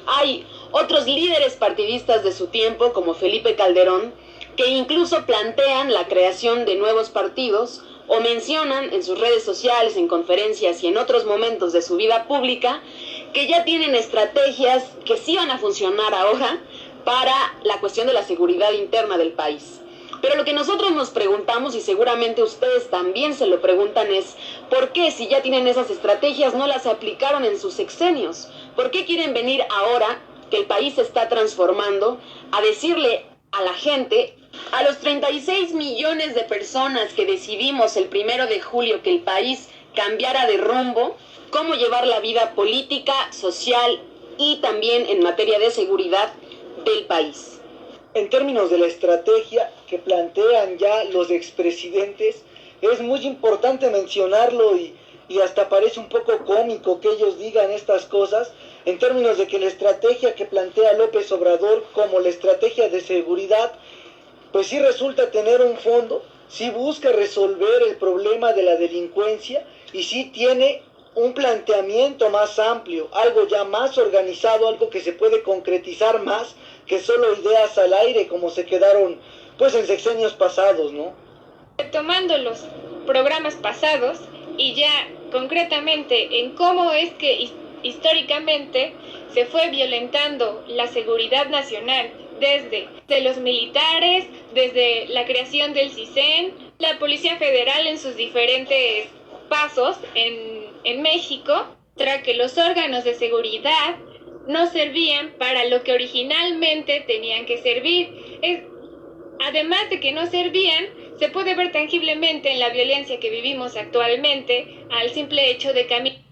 Hay otros líderes partidistas de su tiempo, como Felipe Calderón, que incluso plantean la creación de nuevos partidos o mencionan en sus redes sociales, en conferencias y en otros momentos de su vida pública que ya tienen estrategias que sí van a funcionar ahora para la cuestión de la seguridad interna del país. Pero lo que nosotros nos preguntamos, y seguramente ustedes también se lo preguntan, es ¿por qué, si ya tienen esas estrategias, no las aplicaron en sus sexenios? ¿Por qué quieren venir ahora que el país se está transformando a decirle a la gente, a los 36 millones de personas que decidimos el 1 de julio que el país cambiara de rumbo, cómo llevar la vida política, social y también en materia de seguridad del país? En términos de la estrategia que plantean ya los expresidentes, es muy importante mencionarlo y hasta parece un poco cómico que ellos digan estas cosas, en términos de que la estrategia que plantea López Obrador como la estrategia de seguridad, pues sí resulta tener un fondo, sí busca resolver el problema de la delincuencia y sí tiene un planteamiento más amplio, algo ya más organizado, algo que se puede concretizar más que solo ideas al aire como se quedaron pues en sexenios pasados, ¿no? Retomando los programas pasados y ya concretamente en cómo es que históricamente se fue violentando la seguridad nacional desde los militares, desde la creación del CISEN, la Policía Federal en sus diferentes pasos en México, tras que los órganos de seguridad no servían para lo que originalmente tenían que servir. Además de que no servían, se puede ver tangiblemente en la violencia que vivimos actualmente al simple hecho de que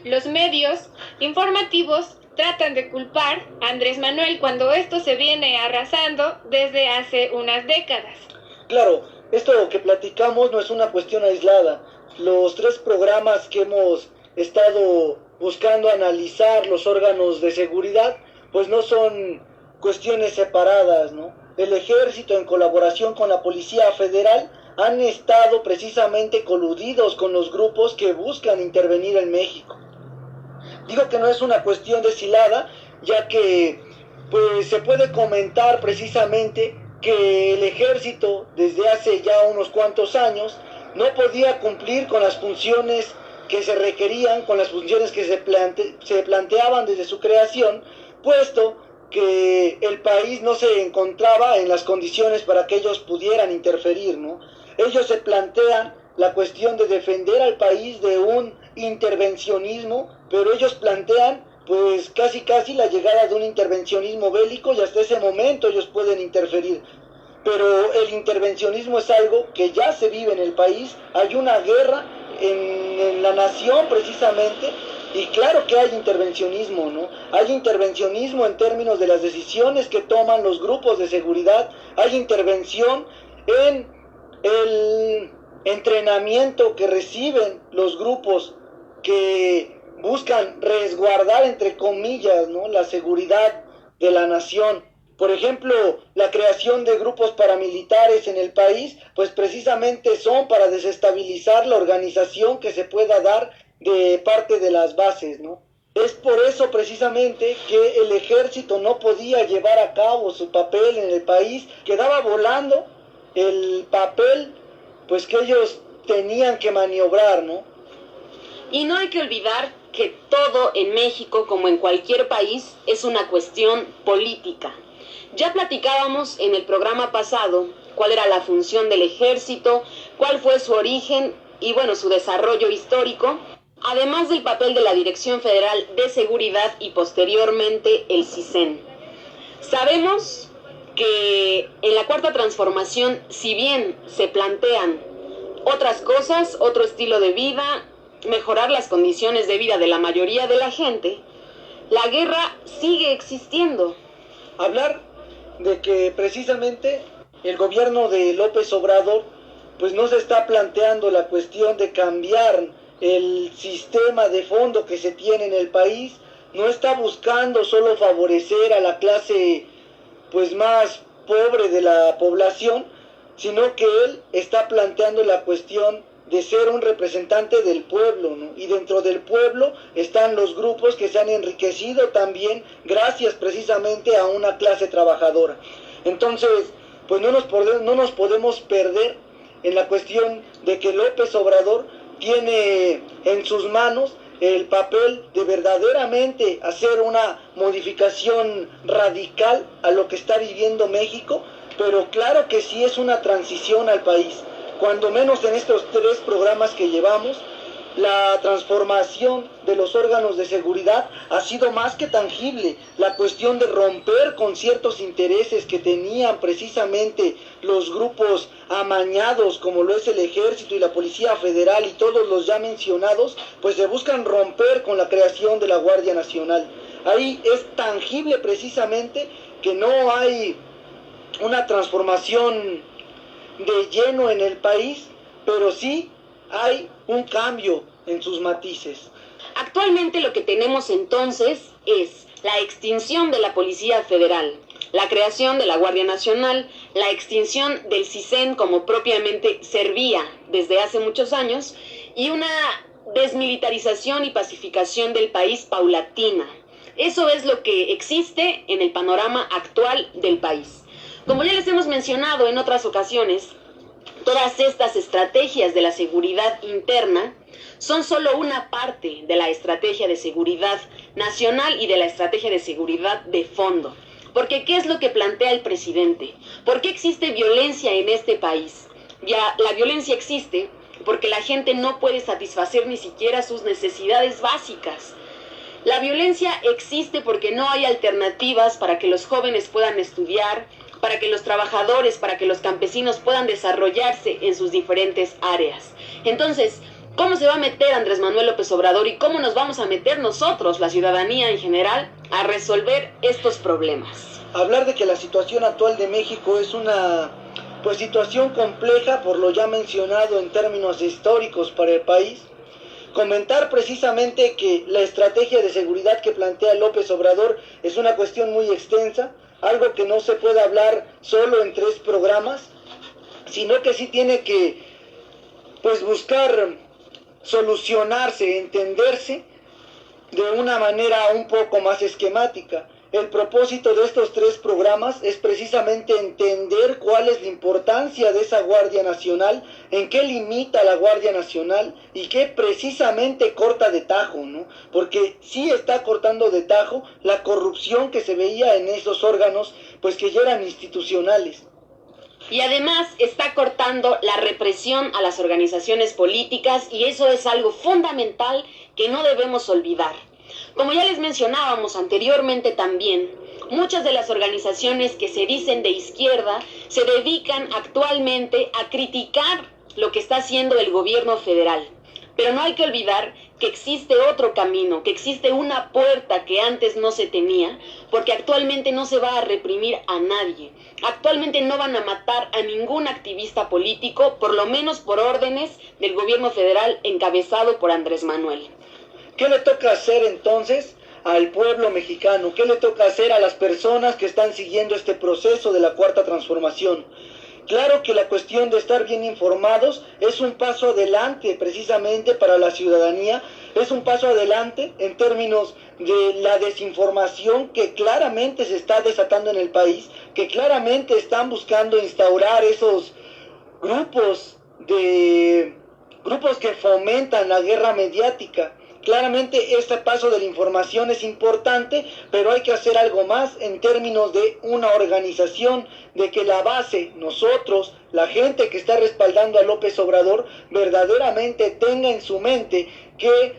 los medios informativos tratan de culpar a Andrés Manuel cuando esto se viene arrasando desde hace unas décadas. Claro, esto que platicamos no es una cuestión aislada. Los 3 programas que hemos estado buscando analizar los órganos de seguridad, pues no son cuestiones separadas, ¿no? El ejército en colaboración con la Policía Federal han estado precisamente coludidos con los grupos que buscan intervenir en México. Digo que no es una cuestión deshilada, ya que pues se puede comentar precisamente que el ejército desde hace ya unos cuantos años no podía cumplir con las funciones que se requerían, con las funciones que se planteaban desde su creación, puesto que el país no se encontraba en las condiciones para que ellos pudieran interferir, ¿no? Ellos se plantean la cuestión de defender al país de un intervencionismo, pero ellos plantean pues casi la llegada de un intervencionismo bélico y hasta ese momento ellos pueden interferir. Pero el intervencionismo es algo que ya se vive en el país, hay una guerra en la nación precisamente, y claro que hay intervencionismo, ¿no? Hay intervencionismo en términos de las decisiones que toman los grupos de seguridad, hay intervención en el entrenamiento que reciben los grupos que buscan resguardar, entre comillas, ¿no?, la seguridad de la nación. Por ejemplo, la creación de grupos paramilitares en el país, pues precisamente son para desestabilizar la organización que se pueda dar de parte de las bases, ¿no? Es por eso precisamente que el ejército no podía llevar a cabo su papel en el país, quedaba volando el papel pues que ellos tenían que maniobrar, ¿no? Y no hay que olvidar que todo en México, como en cualquier país, es una cuestión política. Ya platicábamos en el programa pasado cuál era la función del ejército, cuál fue su origen y bueno, su desarrollo histórico, además del papel de la Dirección Federal de Seguridad y posteriormente el CISEN. Sabemos que en la Cuarta Transformación, si bien se plantean otras cosas, otro estilo de vida, mejorar las condiciones de vida de la mayoría de la gente, la guerra sigue existiendo. Hablar de que precisamente el gobierno de López Obrador pues no se está planteando la cuestión de cambiar el sistema de fondo que se tiene en el país, no está buscando solo favorecer a la clase pues más pobre de la población, sino que él está planteando la cuestión de ser un representante del pueblo, ¿no? Y dentro del pueblo están los grupos que se han enriquecido también gracias precisamente a una clase trabajadora. Entonces, pues no nos podemos perder en la cuestión de que López Obrador tiene en sus manos el papel de verdaderamente hacer una modificación radical a lo que está viviendo México, pero claro que sí es una transición al país. Cuando menos en estos 3 programas que llevamos, la transformación de los órganos de seguridad ha sido más que tangible. La cuestión de romper con ciertos intereses que tenían precisamente los grupos amañados, como lo es el Ejército y la Policía Federal y todos los ya mencionados, pues se buscan romper con la creación de la Guardia Nacional. Ahí es tangible precisamente que no hay una transformación de lleno en el país, pero sí hay un cambio en sus matices. Actualmente lo que tenemos entonces es la extinción de la Policía Federal, la creación de la Guardia Nacional, la extinción del CISEN como propiamente servía desde hace muchos años y una desmilitarización y pacificación del país paulatina. Eso es lo que existe en el panorama actual del país. Como ya les hemos mencionado en otras ocasiones, todas estas estrategias de la seguridad interna son solo una parte de la estrategia de seguridad nacional y de la estrategia de seguridad de fondo. Porque ¿qué es lo que plantea el presidente? ¿Por qué existe violencia en este país? Ya la violencia existe porque la gente no puede satisfacer ni siquiera sus necesidades básicas. La violencia existe porque no hay alternativas para que los jóvenes puedan estudiar, para que los trabajadores, para que los campesinos puedan desarrollarse en sus diferentes áreas. Entonces, ¿cómo se va a meter Andrés Manuel López Obrador y cómo nos vamos a meter nosotros, la ciudadanía en general, a resolver estos problemas? Hablar de que la situación actual de México es una situación compleja por lo ya mencionado en términos históricos para el país. Comentar precisamente que la estrategia de seguridad que plantea López Obrador es una cuestión muy extensa, algo que no se puede hablar solo en 3 programas, sino que sí tiene que buscar solucionarse, entenderse de una manera un poco más esquemática. El propósito de estos 3 programas es precisamente entender cuál es la importancia de esa Guardia Nacional, en qué limita la Guardia Nacional y qué precisamente corta de tajo, ¿no? Porque sí está cortando de tajo la corrupción que se veía en esos órganos, que ya eran institucionales. Y además está cortando la represión a las organizaciones políticas y eso es algo fundamental que no debemos olvidar. Como ya les mencionábamos anteriormente también, muchas de las organizaciones que se dicen de izquierda se dedican actualmente a criticar lo que está haciendo el gobierno federal. Pero no hay que olvidar que existe otro camino, que existe una puerta que antes no se tenía, porque actualmente no se va a reprimir a nadie. Actualmente no van a matar a ningún activista político, por lo menos por órdenes del gobierno federal encabezado por Andrés Manuel. ¿Qué le toca hacer entonces al pueblo mexicano? ¿Qué le toca hacer a las personas que están siguiendo este proceso de la Cuarta Transformación? Claro que la cuestión de estar bien informados es un paso adelante precisamente para la ciudadanía, es un paso adelante en términos de la desinformación que claramente se está desatando en el país, que claramente están buscando instaurar esos grupos que fomentan la guerra mediática. Claramente este paso de la información es importante, pero hay que hacer algo más en términos de una organización, de que la base, nosotros, la gente que está respaldando a López Obrador, verdaderamente tenga en su mente que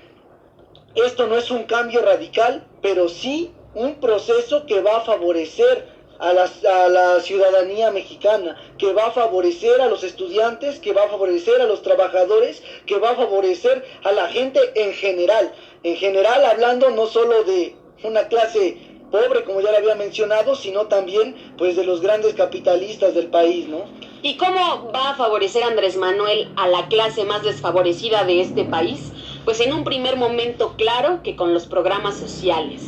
esto no es un cambio radical, pero sí un proceso que va a favorecer a la ciudadanía mexicana, que va a favorecer a los estudiantes, que va a favorecer a los trabajadores, que va a favorecer a la gente en general hablando no solo de una clase pobre, como ya lo había mencionado, sino también pues de los grandes capitalistas del país, ¿no? ¿Y cómo va a favorecer Andrés Manuel a la clase más desfavorecida de este país? Pues en un primer momento, claro, que con los programas sociales.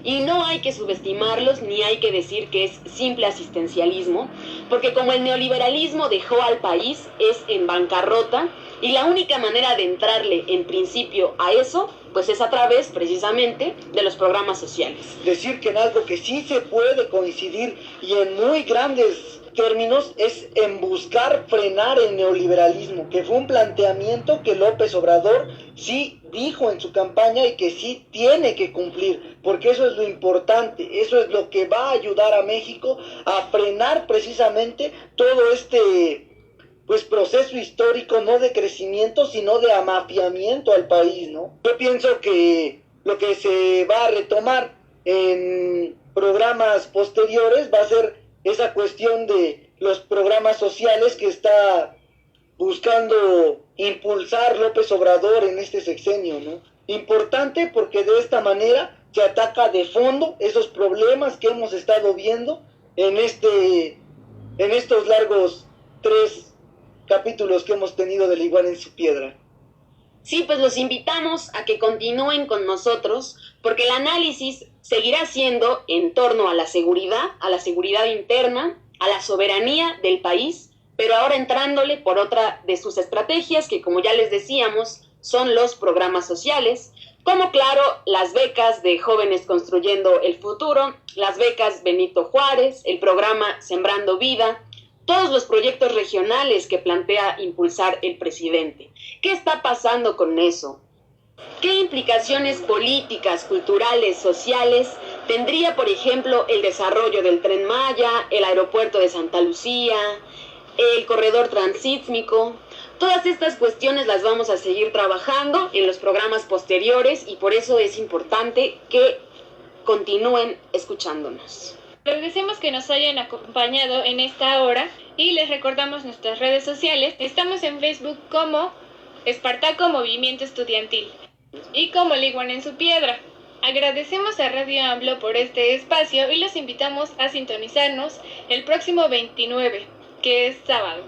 Y no hay que subestimarlos ni hay que decir que es simple asistencialismo, porque como el neoliberalismo dejó al país es en bancarrota y la única manera de entrarle en principio a eso, pues es a través precisamente de los programas sociales. Decir que en algo que sí se puede coincidir y en muy grandes términos es en buscar frenar el neoliberalismo, que fue un planteamiento que López Obrador sí dijo en su campaña y que sí tiene que cumplir, porque eso es lo importante, eso es lo que va a ayudar a México a frenar precisamente todo este pues proceso histórico, no de crecimiento, sino de amafiamiento al país, ¿no? Yo pienso que lo que se va a retomar en programas posteriores va a ser esa cuestión de los programas sociales que está buscando impulsar López Obrador en este sexenio, ¿no? Importante porque de esta manera se ataca de fondo esos problemas que hemos estado viendo en estos largos 3 capítulos que hemos tenido de La Iguana en su Piedra. Sí, pues los invitamos a que continúen con nosotros, porque el análisis seguirá siendo en torno a la seguridad interna, a la soberanía del país, pero ahora entrándole por otra de sus estrategias, que como ya les decíamos, son los programas sociales, como claro, las becas de Jóvenes Construyendo el Futuro, las becas Benito Juárez, el programa Sembrando Vida, todos los proyectos regionales que plantea impulsar el presidente. ¿Qué está pasando con eso? ¿Qué implicaciones políticas, culturales, sociales tendría, por ejemplo, el desarrollo del Tren Maya, el aeropuerto de Santa Lucía, el corredor transísmico? Todas estas cuestiones las vamos a seguir trabajando en los programas posteriores y por eso es importante que continúen escuchándonos. Agradecemos que nos hayan acompañado en esta hora y les recordamos nuestras redes sociales. Estamos en Facebook como Espartaco Movimiento Estudiantil y como La Iguana en su Piedra. Agradecemos a Radio AMLO por este espacio y los invitamos a sintonizarnos el próximo 29, que es sábado.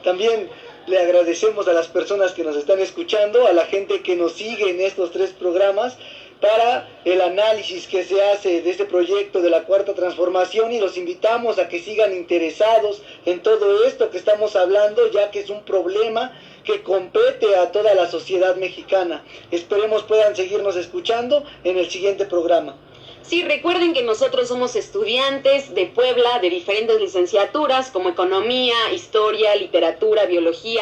También le agradecemos a las personas que nos están escuchando, a la gente que nos sigue en estos 3 programas, para el análisis que se hace de este proyecto de la Cuarta Transformación, y los invitamos a que sigan interesados en todo esto que estamos hablando, ya que es un problema que compete a toda la sociedad mexicana. Esperemos puedan seguirnos escuchando en el siguiente programa. Sí, recuerden que nosotros somos estudiantes de Puebla de diferentes licenciaturas como Economía, Historia, Literatura, Biología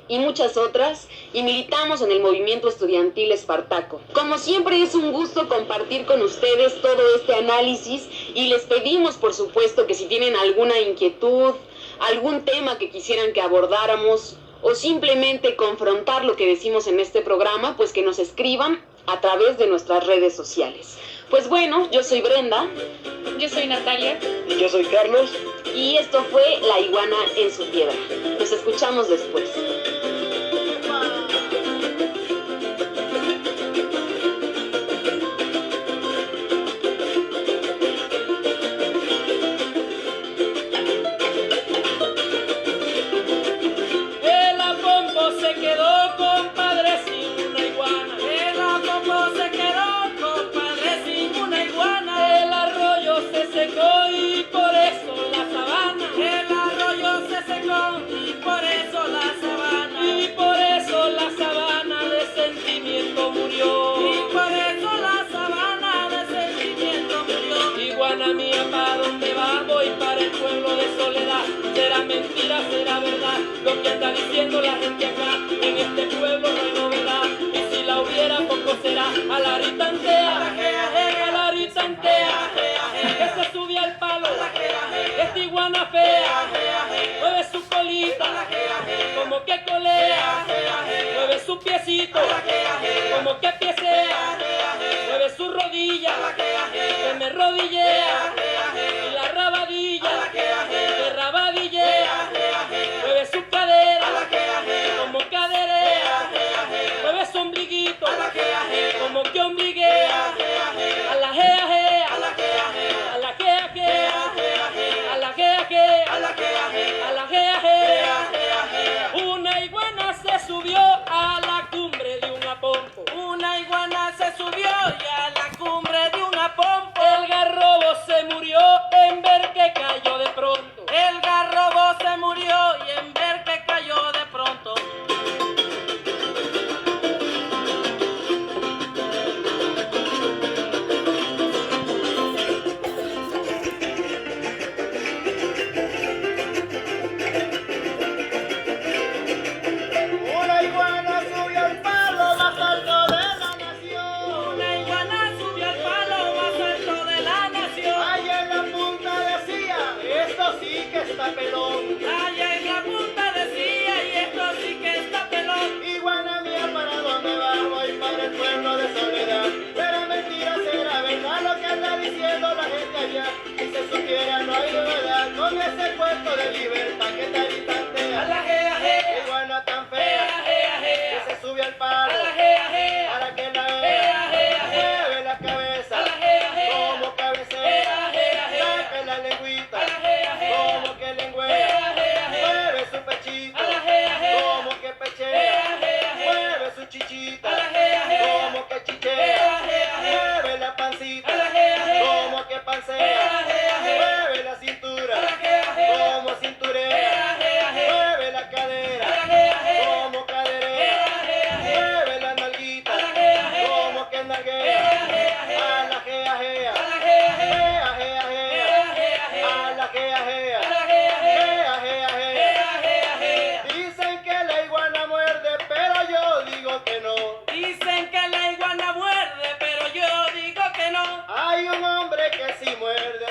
y muchas otras, y militamos en el movimiento estudiantil Espartaco. Como siempre es un gusto compartir con ustedes todo este análisis y les pedimos por supuesto que si tienen alguna inquietud, algún tema que quisieran que abordáramos o simplemente confrontar lo que decimos en este programa, pues que nos escriban a través de nuestras redes sociales. Pues bueno, yo soy Brenda. Yo soy Natalia. Y yo soy Carlos. Y esto fue La Iguana en su Piedra. Nos escuchamos después. El apompo se quedó, compadre, sin una iguana. El apompo se quedó, compadre, sin una iguana. El arroyo se secó y por eso la sabana. El arroyo se secó y por eso la sabana. Y por eso la sabana de sentimiento murió. Y por eso la sabana de sentimiento murió. Iguana mía, ¿pa' dónde va? Voy para el pueblo de Soledad. Será mentira, será verdad lo que anda diciendo la gente acá. En este pueblo no hay novedad, y si la hubiera poco será. Alaritantea, alaritantea, que se sube al palo. Esta iguana fea mueve su colita como que colea, mueve su piecito como que piecea, mueve su rodilla que me rodillea y la rabadilla si muerde